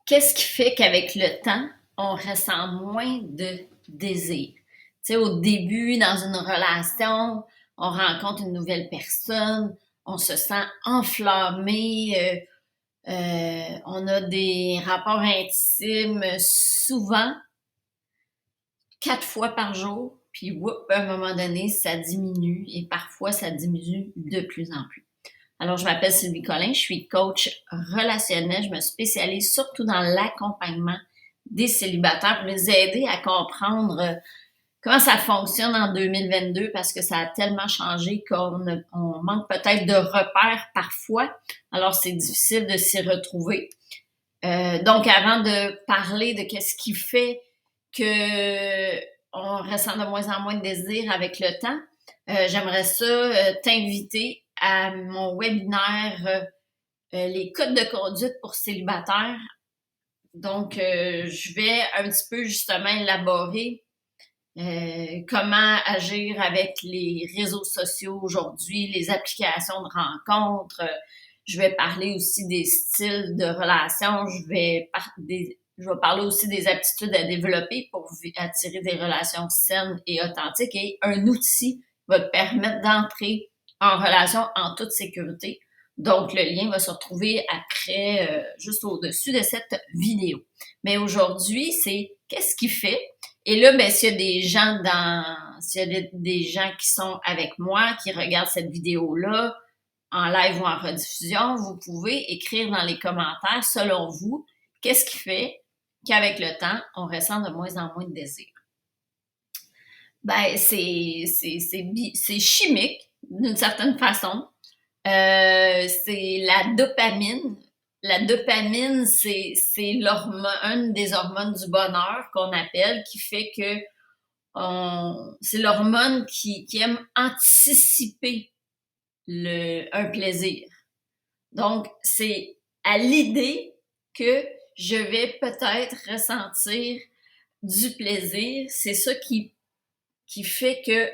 Qu'est-ce qui fait qu'avec le temps, on ressent moins de désir? Tu sais, au début, dans une relation, on rencontre une nouvelle personne, on se sent enflammé, on a des rapports intimes souvent, 4 fois par jour, puis whoop, à un moment donné, ça diminue et parfois ça diminue de plus en plus. Alors, je m'appelle Sylvie Collin, je suis coach relationnel. Je me spécialise surtout dans l'accompagnement des célibataires pour les aider à comprendre comment ça fonctionne en 2022 parce que ça a tellement changé qu'on manque peut-être de repères parfois. Alors, c'est difficile de s'y retrouver. Donc, avant de parler de qu'est-ce qui fait que on ressent de moins en moins de désir avec le temps, j'aimerais ça t'inviter à mon webinaire Les codes de conduite pour célibataires. Donc, je vais un petit peu justement élaborer comment agir avec les réseaux sociaux aujourd'hui, les applications de rencontres. Je vais parler aussi des styles de relations. Je vais parler aussi des aptitudes à développer pour attirer des relations saines et authentiques. Et un outil va te permettre d'entrer en relation en toute sécurité. Donc, le lien va se retrouver après, juste au-dessus de cette vidéo. Mais aujourd'hui, c'est qu'est-ce qui fait? Et là, ben, s'il y a des gens qui sont avec moi, qui regardent cette vidéo-là, en live ou en rediffusion, vous pouvez écrire dans les commentaires, selon vous, qu'est-ce qui fait qu'avec le temps, on ressent de moins en moins de désir? Ben, c'est chimique, d'une certaine façon. C'est la dopamine. La dopamine, c'est une des hormones du bonheur qu'on appelle, qui fait que c'est l'hormone qui aime anticiper un plaisir. Donc, c'est à l'idée que je vais peut-être ressentir du plaisir, c'est ça qui fait que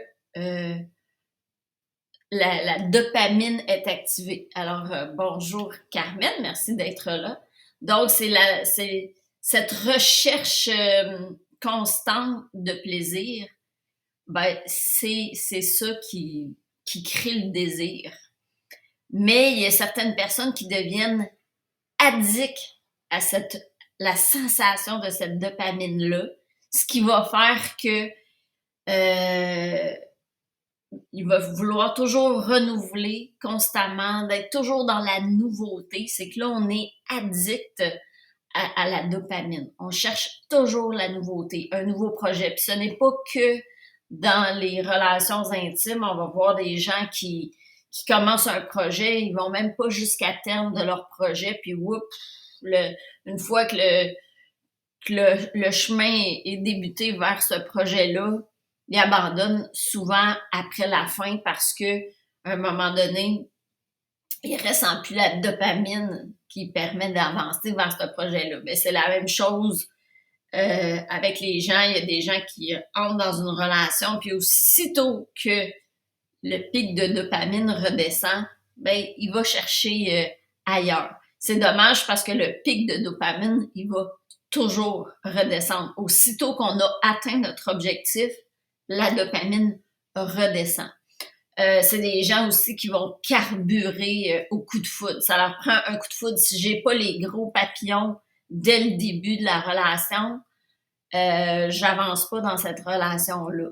la dopamine est activée. Alors, bonjour Carmen, merci d'être là. Donc, c'est cette recherche constante de plaisir, ben, c'est ça qui crée le désir. Mais il y a certaines personnes qui deviennent addicts à la sensation de cette dopamine-là, ce qui va faire que il va vouloir toujours renouveler constamment, d'être toujours dans la nouveauté. C'est que là, on est addict à la dopamine. On cherche toujours la nouveauté, un nouveau projet. Puis ce n'est pas que dans les relations intimes, on va voir des gens qui commencent un projet, ils vont même pas jusqu'à terme de leur projet, puis whoop, une fois que le chemin est débuté vers ce projet-là, ils abandonnent souvent après la fin parce que à un moment donné, il ne ressent plus la dopamine qui permet d'avancer vers ce projet-là. Mais c'est la même chose avec les gens. Il y a des gens qui entrent dans une relation, puis aussitôt que le pic de dopamine redescend, ben il va chercher ailleurs. C'est dommage parce que le pic de dopamine, il va toujours redescendre. Aussitôt qu'on a atteint notre objectif, la dopamine redescend. C'est des gens aussi qui vont carburer au coup de foudre. Ça leur prend un coup de foudre. Si j'ai pas les gros papillons dès le début de la relation, j'avance pas dans cette relation-là.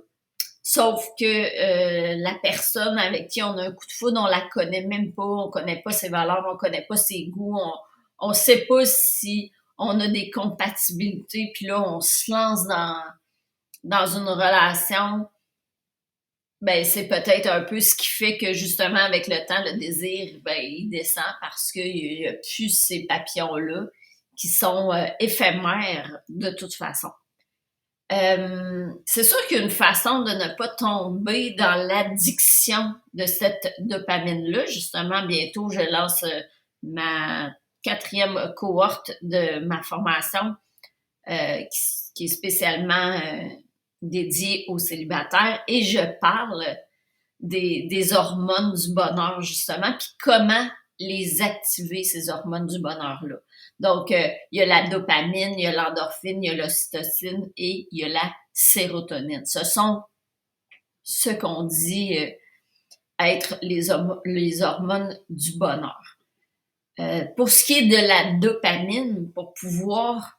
Sauf que la personne avec qui on a un coup de foudre, on la connaît même pas, on connaît pas ses valeurs, on connaît pas ses goûts, on sait pas si on a des compatibilités, puis là, on se lance dans une relation. Ben, c'est peut-être un peu ce qui fait que justement, avec le temps, le désir, ben, il descend parce qu'il y a plus ces papillons-là qui sont éphémères de toute façon. C'est sûr qu'une façon de ne pas tomber dans l'addiction de cette dopamine-là, justement, bientôt, je lance ma 4e cohorte de ma formation qui est spécialement dédiée aux célibataires et je parle des hormones du bonheur, justement, puis comment les activer, ces hormones du bonheur-là. Donc, il y a la dopamine, il y a l'endorphine, il y a l'ocytocine et il y a la sérotonine. Ce sont ce qu'on dit être les hormones du bonheur. Pour ce qui est de la dopamine, pour pouvoir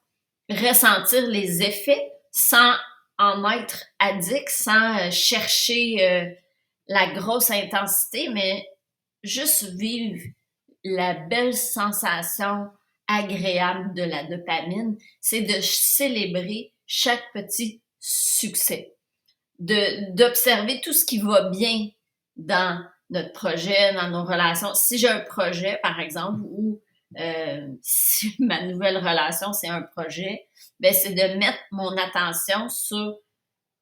ressentir les effets sans en être addict, sans chercher la grosse intensité, mais juste vivre la belle sensation agréable de la dopamine, c'est de célébrer chaque petit succès, d'observer tout ce qui va bien dans notre projet, dans nos relations. Si j'ai un projet, par exemple, ou si ma nouvelle relation, c'est un projet, ben c'est de mettre mon attention sur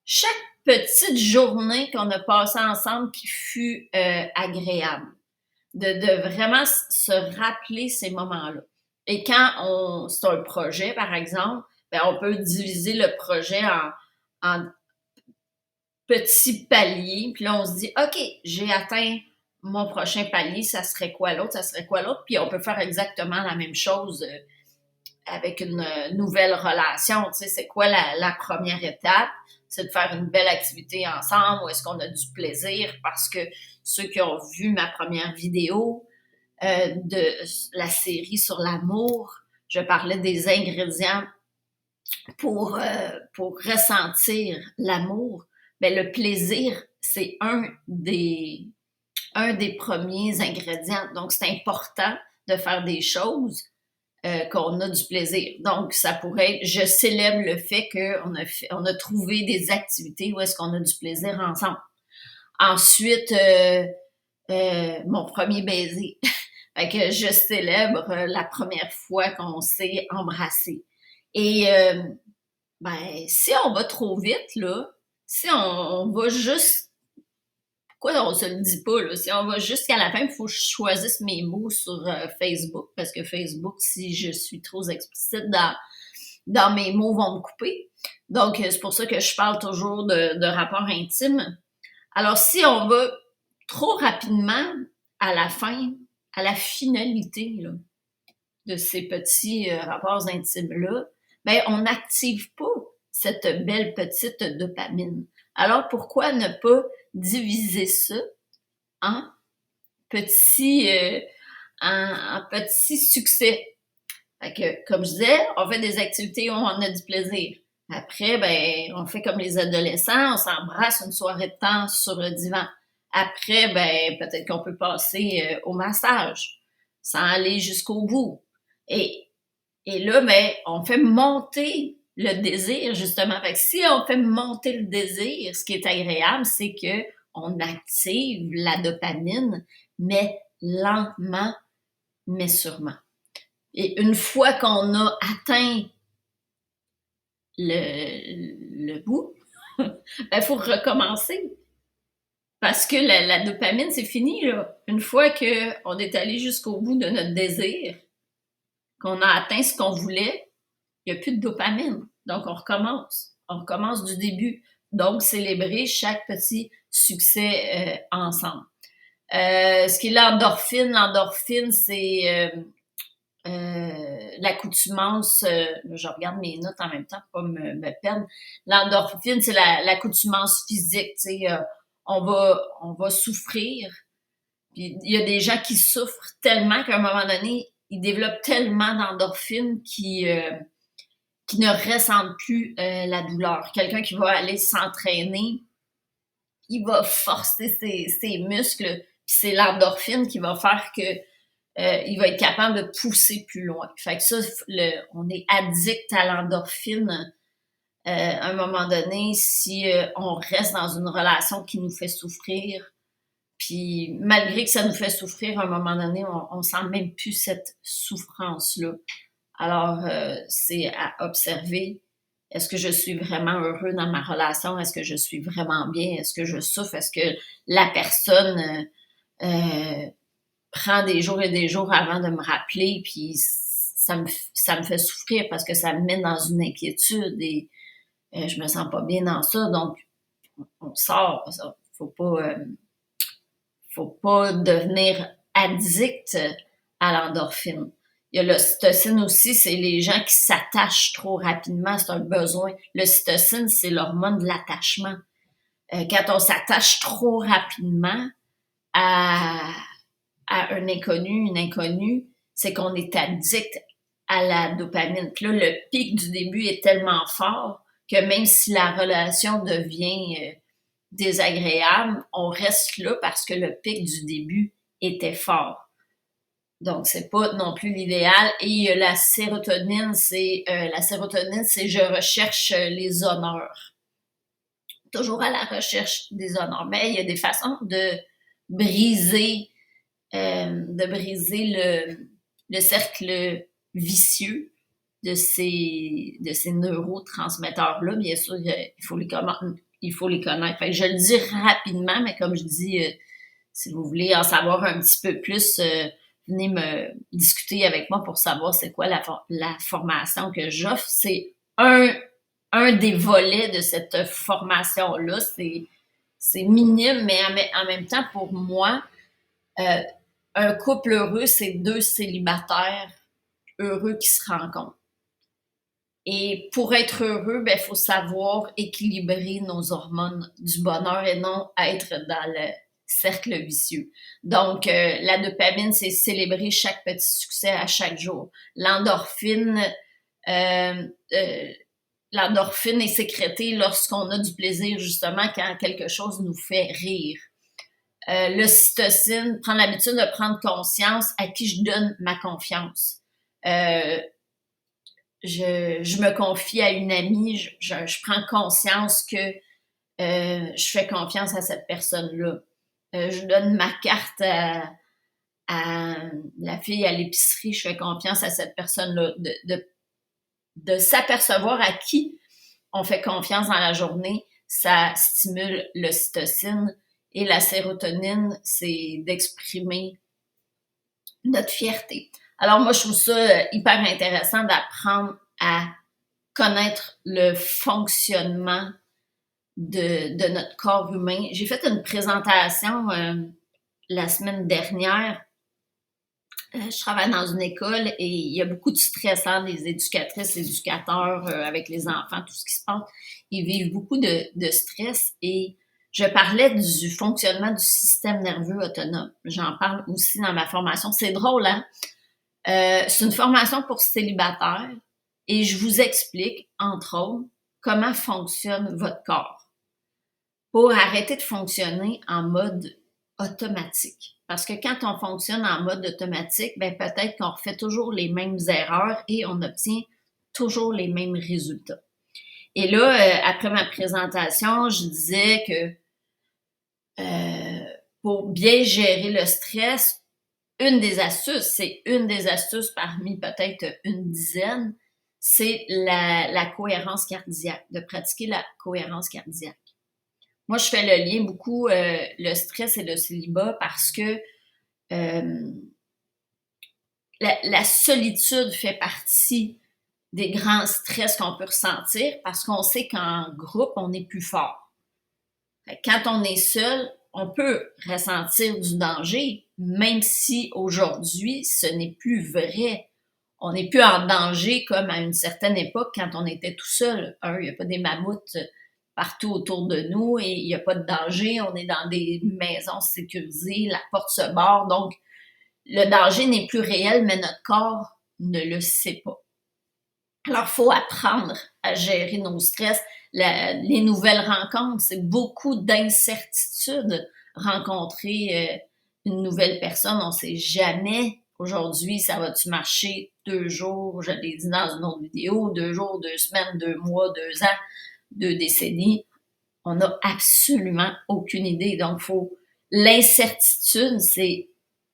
chaque petite journée qu'on a passée ensemble qui fut agréable. De vraiment se rappeler ces moments-là. Et quand c'est un projet, par exemple, ben on peut diviser le projet en petits paliers, puis là, on se dit, OK, j'ai atteint mon prochain palier, ça serait quoi l'autre, ça serait quoi l'autre, puis on peut faire exactement la même chose avec une nouvelle relation, tu sais, c'est quoi la première étape? C'est de faire une belle activité ensemble, où est-ce qu'on a du plaisir, parce que ceux qui ont vu ma première vidéo de la série sur l'amour, je parlais des ingrédients pour ressentir l'amour. Ben, le plaisir, c'est un des premiers ingrédients. Donc, c'est important de faire des choses qu'on a du plaisir. Donc, ça pourrait être, je célèbre le fait qu'on a trouvé des activités où est-ce qu'on a du plaisir ensemble. Ensuite, mon premier baiser. Fait que je célèbre la première fois qu'on s'est embrassé. Et ben, si on va trop vite, là, si on va juste, pourquoi on se le dit pas, là, si on va jusqu'à la fin, il faut que je choisisse mes mots sur Facebook, parce que Facebook, si je suis trop explicite dans mes mots, vont me couper. Donc, c'est pour ça que je parle toujours de rapports intimes. Alors, si on va trop rapidement à la fin, à la finalité là, de ces petits rapports intimes-là, ben, on n'active pas cette belle petite dopamine. Alors, pourquoi ne pas diviser ça en petits, en petits succès? Fait que, comme je disais, on fait des activités où on a du plaisir. Après, ben, on fait comme les adolescents, on s'embrasse une soirée de temps sur le divan. Après, ben, peut-être qu'on peut passer au massage, sans aller jusqu'au bout. Et là, ben, on fait monter le désir, justement. Fait que si on fait monter le désir, ce qui est agréable, c'est que on active la dopamine, mais lentement, mais sûrement. Et une fois qu'on a atteint le bout, il faut recommencer. Parce que la dopamine, c'est fini, là. Une fois qu'on est allé jusqu'au bout de notre désir, qu'on a atteint ce qu'on voulait, il n'y a plus de dopamine. Donc, on recommence. On recommence du début. Donc, célébrer chaque petit succès ensemble. Ce qui est l'endorphine, c'est l'accoutumance, je regarde mes notes en même temps pour pas me perdre. L'endorphine, c'est l'accoutumance physique, tu sais, on va souffrir. Puis il y a des gens qui souffrent tellement qu'à un moment donné, ils développent tellement d'endorphine qui ne ressentent plus la douleur. Quelqu'un qui va aller s'entraîner, il va forcer ses muscles, puis c'est l'endorphine qui va faire que il va être capable de pousser plus loin. Fait que ça, on est addict à l'endorphine à un moment donné si on reste dans une relation qui nous fait souffrir. Puis malgré que ça nous fait souffrir, à un moment donné, on sent même plus cette souffrance-là. Alors, c'est à observer. Est-ce que je suis vraiment heureux dans ma relation? Est-ce que je suis vraiment bien? Est-ce que je souffre? Est-ce que la personne prend des jours et des jours avant de me rappeler, puis ça me fait souffrir parce que ça me met dans une inquiétude et je me sens pas bien dans ça, donc on sort. Faut pas devenir addict à l'endorphine. Il y a l'ocytocine aussi, c'est les gens qui s'attachent trop rapidement, c'est un besoin. L'ocytocine, c'est l'hormone de l'attachement. Quand on s'attache trop rapidement à, à un inconnu, une inconnue, c'est qu'on est addict à la dopamine. Puis là, le pic du début est tellement fort que même si la relation devient désagréable, on reste là parce que le pic du début était fort. Donc, c'est pas non plus l'idéal. Et la sérotonine, c'est je recherche les honneurs. Toujours à la recherche des honneurs. Mais il y a des façons briser, de briser le cercle vicieux de ces neurotransmetteurs-là. Bien sûr, il faut les connaître. Fait que je le dis rapidement, mais comme je dis, si vous voulez en savoir un petit peu plus, venez me discuter avec moi pour savoir c'est quoi la formation que j'offre. C'est un des volets de cette formation-là. C'est minime, mais en même temps, pour moi, un couple heureux, c'est deux célibataires heureux qui se rencontrent. Et pour être heureux, ben, faut savoir équilibrer nos hormones du bonheur et non être dans le cercle vicieux. Donc, la dopamine, c'est célébrer chaque petit succès à chaque jour. Euh, euh, l'endorphine est sécrétée lorsqu'on a du plaisir, justement, quand quelque chose nous fait rire. L'ocytocine, prendre l'habitude de prendre conscience à qui je donne ma confiance. Je me confie à une amie, je prends conscience que je fais confiance à cette personne-là. Je donne ma carte à la fille à l'épicerie, je fais confiance à cette personne-là. De s'apercevoir à qui on fait confiance dans la journée, ça stimule l'ocytocine. Et la sérotonine, c'est d'exprimer notre fierté. Alors moi, je trouve ça hyper intéressant d'apprendre à connaître le fonctionnement de notre corps humain. J'ai fait une présentation la semaine dernière. Je travaille dans une école et il y a beaucoup de stress entre les éducatrices, les éducateurs, avec les enfants, tout ce qui se passe. Ils vivent beaucoup de stress et je parlais du fonctionnement du système nerveux autonome. J'en parle aussi dans ma formation. C'est drôle, hein? C'est une formation pour célibataires et je vous explique, entre autres, comment fonctionne votre corps pour arrêter de fonctionner en mode automatique. Parce que quand on fonctionne en mode automatique, ben peut-être qu'on refait toujours les mêmes erreurs et on obtient toujours les mêmes résultats. Et là, après ma présentation, je disais que pour bien gérer le stress, une des astuces parmi peut-être une dizaine, c'est la cohérence cardiaque, de pratiquer la cohérence cardiaque. Moi, je fais le lien beaucoup, le stress et le célibat parce que la solitude fait partie des grands stress qu'on peut ressentir parce qu'on sait qu'en groupe, on est plus fort. Quand on est seul, on peut ressentir du danger, même si aujourd'hui, ce n'est plus vrai. On n'est plus en danger comme à une certaine époque quand on était tout seul. Il n'y a pas des mammouths partout autour de nous et il n'y a pas de danger. On est dans des maisons sécurisées, la porte se barre. Donc, le danger n'est plus réel, mais notre corps ne le sait pas. Alors, il faut apprendre à gérer nos stress. Les nouvelles rencontres, c'est beaucoup d'incertitudes. Rencontrer une nouvelle personne, on ne sait jamais. Aujourd'hui, ça va-tu marcher 2 jours? Je l'ai dit dans une autre vidéo, 2 jours, 2 semaines, 2 mois, 2 ans, 2 décennies. On n'a absolument aucune idée. Donc, l'incertitude, c'est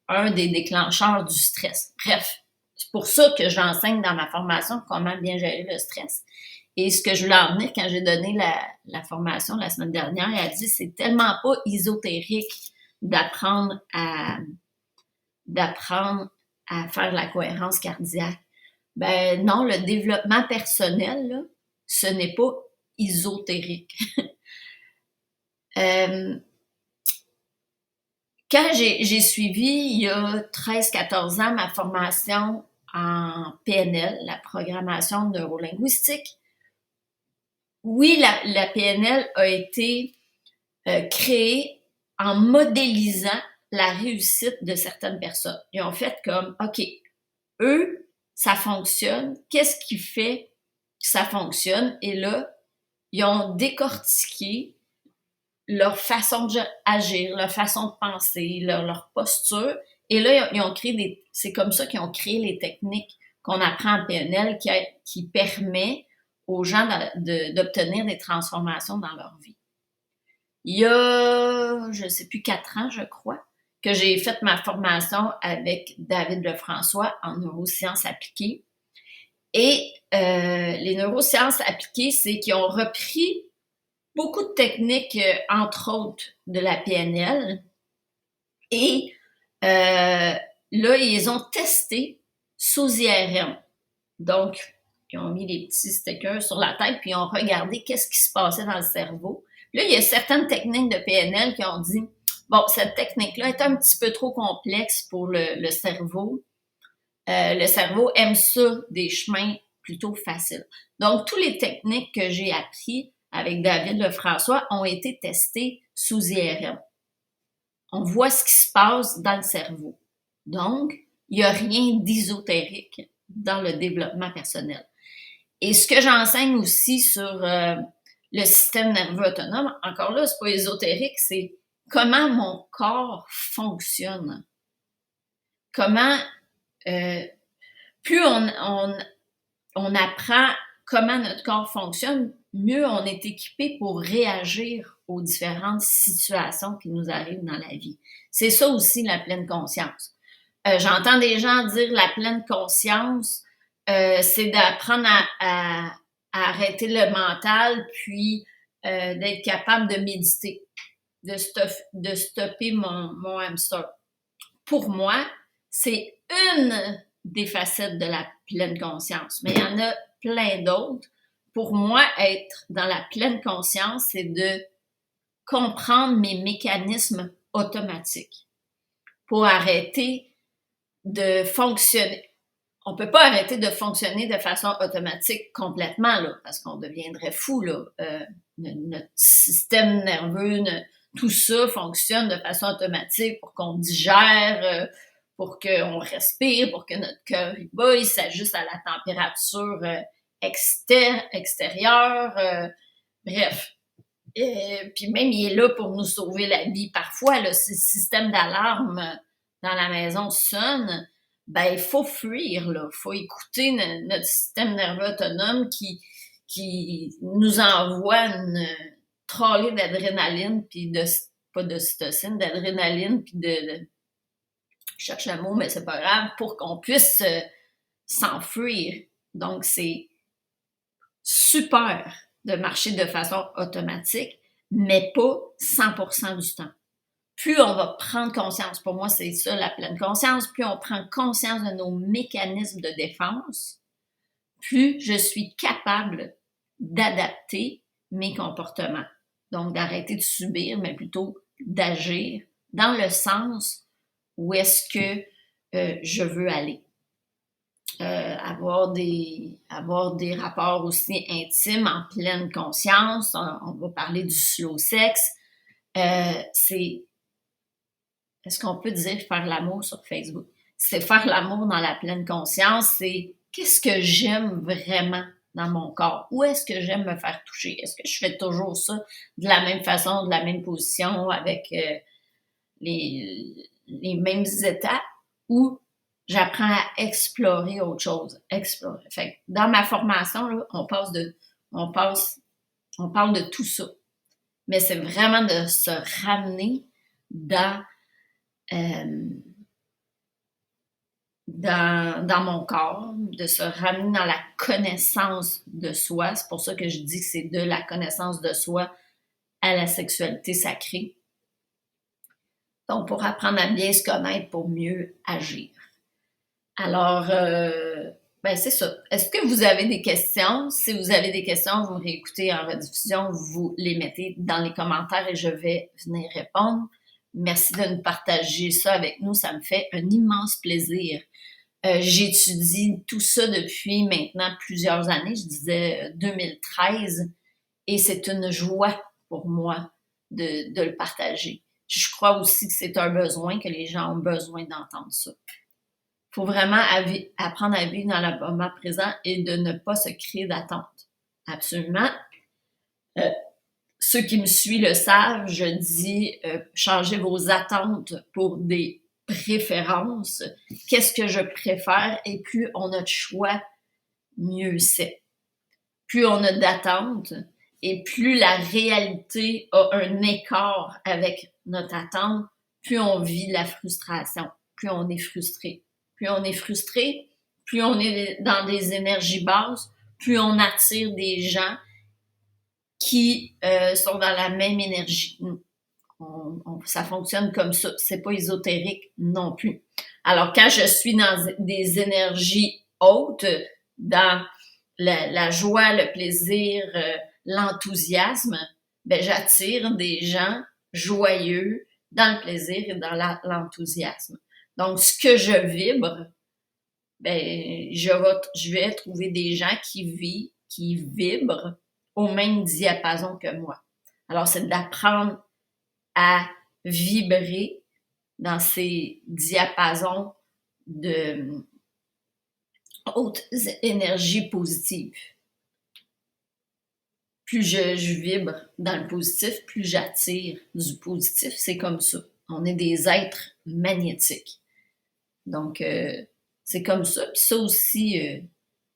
un des déclencheurs du stress. Bref, c'est pour ça que j'enseigne dans ma formation comment bien gérer le stress. Et ce que je voulais en venir quand j'ai donné la formation la semaine dernière, elle a dit c'est tellement pas ésotérique d'apprendre à faire la cohérence cardiaque. Ben non, le développement personnel, là, ce n'est pas ésotérique. Quand Quand j'ai suivi, il y a 13-14 ans, ma formation en PNL, la programmation neurolinguistique, oui, la PNL a été créée en modélisant la réussite de certaines personnes. Ils ont fait comme, OK, eux, ça fonctionne. Qu'est-ce qui fait que ça fonctionne? Et là, ils ont décortiqué leur façon d'agir, leur façon de penser, leur posture. Et là, ils ont créé c'est comme ça qu'ils ont créé les techniques qu'on apprend en PNL qui permet aux gens d'obtenir des transformations dans leur vie. Il y a, je ne sais plus, 4 ans, je crois, que j'ai fait ma formation avec David Lefrançois en neurosciences appliquées. Et les neurosciences appliquées, c'est qu'ils ont repris beaucoup de techniques, entre autres de la PNL, et là, ils les ont testées sous IRM. Donc, ils ont mis des petits stickers sur la tête, puis ils ont regardé qu'est-ce qui se passait dans le cerveau. Puis là, il y a certaines techniques de PNL qui ont dit, bon, cette technique-là est un petit peu trop complexe pour le cerveau. Le cerveau aime ça, des chemins plutôt faciles. Donc, toutes les techniques que j'ai apprises avec David Lefrançois ont été testées sous IRM. On voit ce qui se passe dans le cerveau. Donc, il n'y a rien d'ésotérique dans le développement personnel. Et ce que j'enseigne aussi sur le système nerveux autonome, encore là, c'est pas ésotérique, c'est comment mon corps fonctionne. Comment, plus on apprend comment notre corps fonctionne, mieux on est équipé pour réagir aux différentes situations qui nous arrivent dans la vie. C'est ça aussi la pleine conscience. J'entends des gens dire la pleine conscience, c'est d'apprendre à arrêter le mental, puis d'être capable de méditer, de stopper mon hamster. Pour moi, c'est une des facettes de la pleine conscience, mais il y en a plein d'autres. Pour moi, être dans la pleine conscience, c'est de comprendre mes mécanismes automatiques pour arrêter de fonctionner. On ne peut pas arrêter de fonctionner de façon automatique complètement, là, parce qu'on deviendrait fou, là. Notre système nerveux, tout ça fonctionne de façon automatique pour qu'on digère, pour qu'on respire, pour que notre cœur il s'ajuste à la température extérieure. Bref. Puis même, il est là pour nous sauver la vie. Parfois, là, si le système d'alarme dans la maison sonne, ben il faut fuir, là. Il faut écouter notre système nerveux autonome qui nous envoie une trolley d'adrénaline, puis pas d'ocytocine, d'adrénaline, puis je cherche le mot, mais c'est pas grave, pour qu'on puisse s'enfuir. Donc, c'est super de marcher de façon automatique, mais pas 100% du temps. Plus on va prendre conscience, pour moi c'est ça la pleine conscience, plus on prend conscience de nos mécanismes de défense, plus je suis capable d'adapter mes comportements. Donc d'arrêter de subir, mais plutôt d'agir dans le sens où est-ce que je veux aller. Avoir des rapports aussi intimes en pleine conscience. On va parler du slow sex. Est-ce qu'on peut dire faire l'amour sur Facebook? C'est faire l'amour dans la pleine conscience. C'est qu'est-ce que j'aime vraiment dans mon corps? Où est-ce que j'aime me faire toucher? Est-ce que je fais toujours ça de la même façon, de la même position, avec les mêmes étapes? Ou j'apprends à explorer autre chose. Explorer. Fait que dans ma formation, là, on parle de tout ça. Mais c'est vraiment de se ramener dans mon corps, de se ramener dans la connaissance de soi. C'est pour ça que je dis que c'est de la connaissance de soi à la sexualité sacrée. Donc, pour apprendre à bien se connaître, pour mieux agir. Alors, c'est ça. Est-ce que vous avez des questions? Si vous avez des questions, vous me réécoutez en rediffusion, vous les mettez dans les commentaires et je vais venir répondre. Merci de nous partager ça avec nous. Ça me fait un immense plaisir. J'étudie tout ça depuis maintenant plusieurs années, je disais 2013, et c'est une joie pour moi de le partager. Je crois aussi que c'est un besoin, que les gens ont besoin d'entendre ça. Il faut vraiment apprendre à vivre dans le moment présent et de ne pas se créer d'attente. Absolument. Ceux qui me suivent le savent, je dis changez vos attentes pour des préférences. Qu'est-ce que je préfère? Et plus on a de choix, mieux c'est. Plus on a d'attentes et plus la réalité a un écart avec notre attente, plus on vit la frustration, plus on est frustré. Plus on est frustré, plus on est dans des énergies basses, plus on attire des gens qui sont dans la même énergie. Ça fonctionne comme ça. C'est pas ésotérique non plus. Alors, quand je suis dans des énergies hautes, dans la joie, le plaisir, l'enthousiasme, ben j'attire des gens joyeux dans le plaisir et dans l'enthousiasme. Donc, ce que je vibre, ben je vais trouver des gens qui vibrent au même diapason que moi. Alors, c'est d'apprendre à vibrer dans ces diapasons de hautes énergies positives. Plus je vibre dans le positif, plus j'attire du positif. C'est comme ça. On est des êtres magnétiques. Donc, c'est comme ça. Puis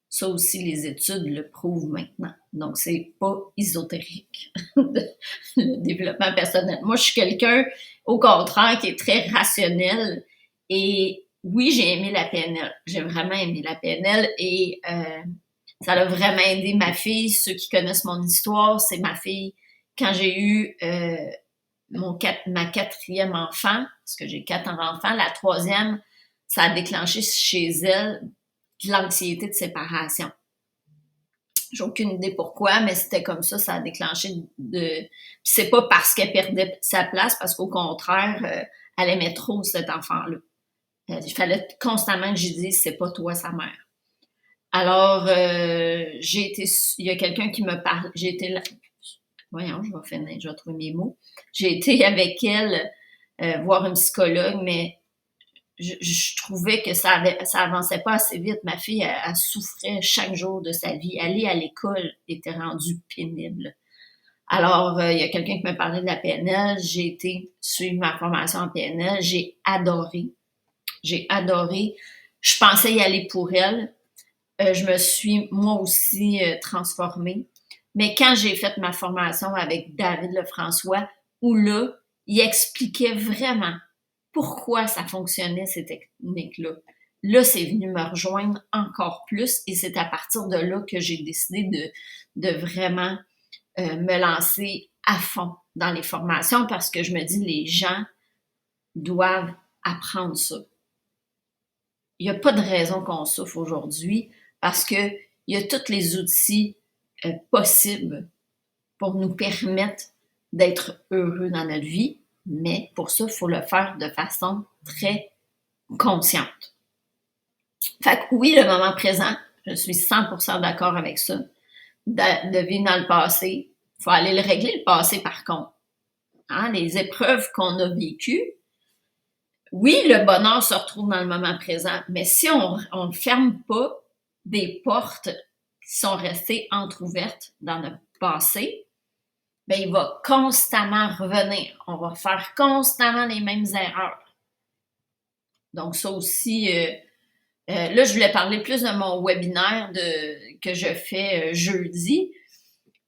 ça aussi, les études le prouvent maintenant. Donc, c'est pas ésotérique, le développement personnel. Moi, je suis quelqu'un, au contraire, qui est très rationnel. Et oui, j'ai aimé la PNL. J'ai vraiment aimé la PNL et ça a vraiment aidé ma fille. Ceux qui connaissent mon histoire, c'est ma fille. Quand j'ai eu ma quatrième enfant, parce que j'ai 4 enfants, la troisième, ça a déclenché chez elle de l'anxiété de séparation. J'ai aucune idée pourquoi, mais c'était comme ça a déclenché c'est pas parce qu'elle perdait sa place, parce qu'au contraire, elle aimait trop cet enfant-là. Il fallait constamment que je dise, c'est pas toi sa mère. Alors, il y a quelqu'un qui me parle, j'ai été là, voyons, je vais trouver mes mots. J'ai été avec elle voir une psychologue, mais je trouvais que ça avançait pas assez vite. Ma fille, elle souffrait chaque jour de sa vie. Aller à l'école était rendu pénible. Alors, il y a quelqu'un qui me parlait de la PNL. J'ai été suivre ma formation en PNL. J'ai adoré. Je pensais y aller pour elle. Je me suis, moi aussi, transformée. Mais quand j'ai fait ma formation avec David Lefrançois, où là, il expliquait vraiment pourquoi ça fonctionnait, ces techniques-là. Là, c'est venu me rejoindre encore plus et c'est à partir de là que j'ai décidé de vraiment me lancer à fond dans les formations parce que je me dis, les gens doivent apprendre ça. Il n'y a pas de raison qu'on souffre aujourd'hui parce qu'il y a tous les outils possibles pour nous permettre d'être heureux dans notre vie, mais pour ça, il faut le faire de façon très consciente. Fait que oui, le moment présent, je suis 100% d'accord avec ça. De vivre dans le passé, il faut aller le régler, le passé, par contre. Hein, les épreuves qu'on a vécues, oui, le bonheur se retrouve dans le moment présent, mais si on ne ferme pas des portes qui sont restées entrouvertes dans notre passé, ben, il va constamment revenir. On va faire constamment les mêmes erreurs. Donc, ça aussi, là, je voulais parler plus de mon webinaire que je fais jeudi,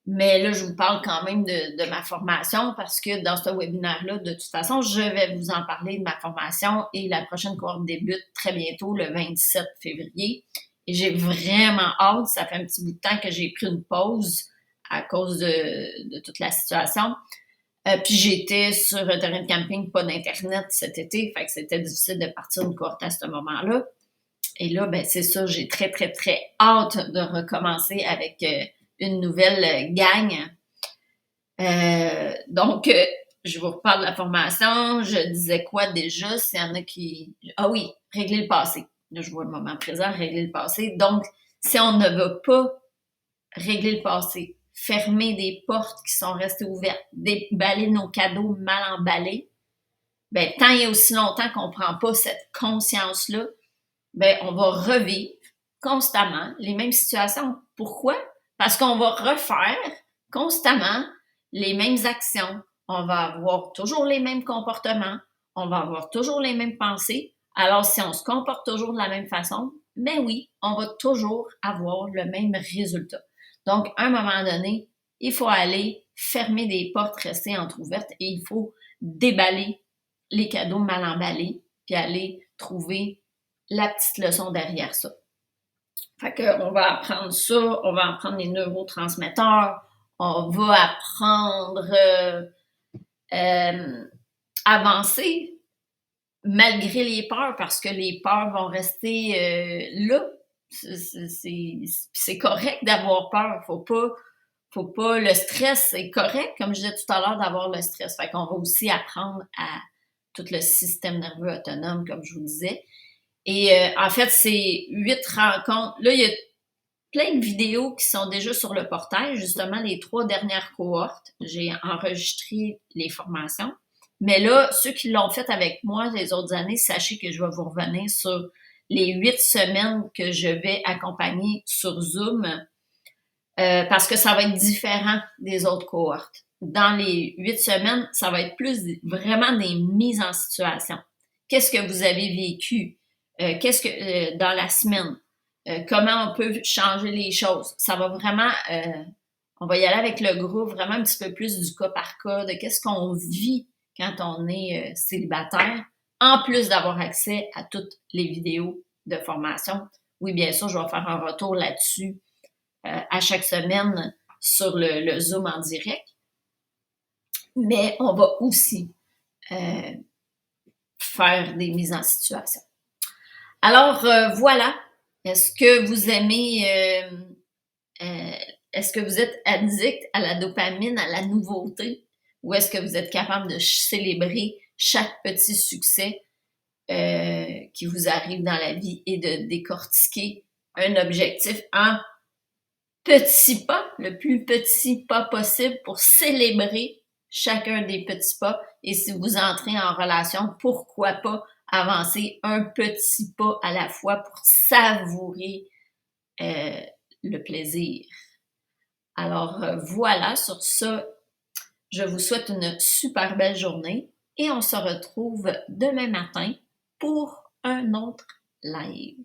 mais là, je vous parle quand même de ma formation parce que dans ce webinaire-là, de toute façon, je vais vous en parler de ma formation et la prochaine cohorte débute très bientôt, le 27 février. Et j'ai vraiment hâte. Ça fait un petit bout de temps que j'ai pris une pause à cause de toute la situation. Puis j'étais sur un terrain de camping, pas d'Internet cet été, fait que c'était difficile de partir une cohorte à ce moment-là. Et là, ben c'est ça, j'ai très, très, très hâte de recommencer avec une nouvelle gang. Donc, je vous reparle de la formation. Je disais quoi déjà? S'il y en a qui... Ah oui, régler le passé. Là, je vois le moment présent, régler le passé. Donc, si on ne veut pas régler le passé, fermer des portes qui sont restées ouvertes, déballer nos cadeaux mal emballés, ben, tant et aussi longtemps qu'on ne prend pas cette conscience-là, ben, on va revivre constamment les mêmes situations. Pourquoi? Parce qu'on va refaire constamment les mêmes actions. On va avoir toujours les mêmes comportements. On va avoir toujours les mêmes pensées. Alors, si on se comporte toujours de la même façon, ben oui, on va toujours avoir le même résultat. Donc, à un moment donné, il faut aller fermer des portes restées entrouvertes et il faut déballer les cadeaux mal emballés puis aller trouver la petite leçon derrière ça. Fait qu'on va apprendre ça, on va apprendre les neurotransmetteurs, on va apprendre avancer malgré les peurs parce que les peurs vont rester là. C'est correct d'avoir peur, faut pas, le stress, c'est correct, comme je disais tout à l'heure, d'avoir le stress. Fait qu'on va aussi apprendre à tout le système nerveux autonome, comme je vous disais. Et en fait, c'est 8 rencontres. Là, il y a plein de vidéos qui sont déjà sur le portail, justement, les 3 dernières cohortes. J'ai enregistré les formations. Mais là, ceux qui l'ont fait avec moi les autres années, sachez que je vais vous revenir sur les 8 semaines que je vais accompagner sur Zoom parce que ça va être différent des autres cohortes. Dans les 8 semaines, ça va être plus vraiment des mises en situation. Qu'est-ce que vous avez vécu? Qu'est-ce que dans la semaine? Comment on peut changer les choses? Ça va vraiment, on va y aller avec le groupe, vraiment un petit peu plus du cas par cas, de qu'est-ce qu'on vit quand on est célibataire, en plus d'avoir accès à toutes les vidéos de formation. Oui, bien sûr, je vais faire un retour là-dessus à chaque semaine sur le Zoom en direct. Mais on va aussi faire des mises en situation. Alors, voilà. Est-ce que vous aimez, est-ce que vous êtes addict à la dopamine, à la nouveauté? Ou est-ce que vous êtes capable de célébrer chaque petit succès qui vous arrive dans la vie et de décortiquer un objectif en petits pas, le plus petit pas possible pour célébrer chacun des petits pas. Et si vous entrez en relation, pourquoi pas avancer un petit pas à la fois pour savourer le plaisir. Alors voilà, sur ça, je vous souhaite une super belle journée et on se retrouve demain matin pour un autre live.